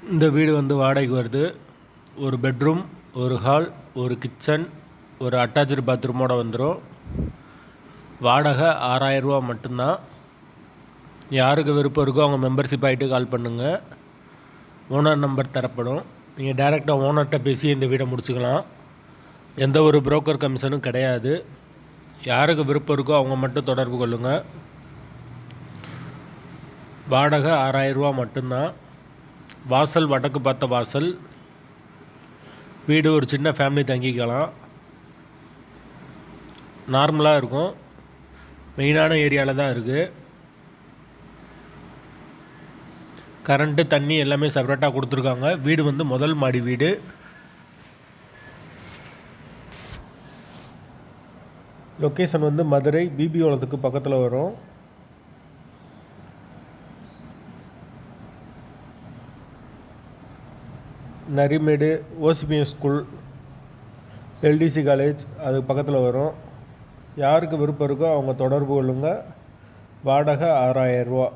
இந்த வீடு வந்து வாடகைக்கு வருது. ஒரு பெட்ரூம், ஒரு ஹால், ஒரு கிச்சன், ஒரு அட்டாச்சு பாத்ரூமோட வந்துடும். வாடகை 6000 ரூபா மட்டும்தான். யாருக்கு விருப்பம் இருக்கோ அவங்க மெம்பர்ஷிப் ஆகிட்டு கால் பண்ணுங்கள். ஓனர் நம்பர் தரப்படும். நீங்கள் டைரெக்டாக ஓனர்கிட்ட பேசி இந்த வீடை முடிச்சுக்கலாம். எந்த ஒரு புரோக்கர் கமிஷனும் கிடையாது. யாருக்கு விருப்பம் இருக்கோ அவங்க மட்டும் தொடர்பு கொள்ளுங்கள். வாடகை 6000 ரூபா மட்டும்தான். வாசல் வடக்கு பார்த்த வாசல். வீடு ஒரு சின்ன ஃபேமிலி தங்கிக்கலாம். நார்மலாக இருக்கும். மெயினான ஏரியாவில் தான் இருக்குது. கரண்ட்டு தண்ணி எல்லாமே செப்பரேட்டாக கொடுத்துருக்காங்க. வீடு வந்து முதல் மாடி வீடு. லொக்கேஷன் வந்து மதுரை பிபிஓலத்துக்கு பக்கத்தில் வரும். நரிமேடு ஓசிபிஎம் ஸ்கூல், எல்டிசி காலேஜ் அதுக்கு பக்கத்தில் வரும். யாருக்கு விருப்பம் இருக்கோ அவங்க தொடர்பு கொள்ளுங்கள். வாடகை 6000 ரூபா.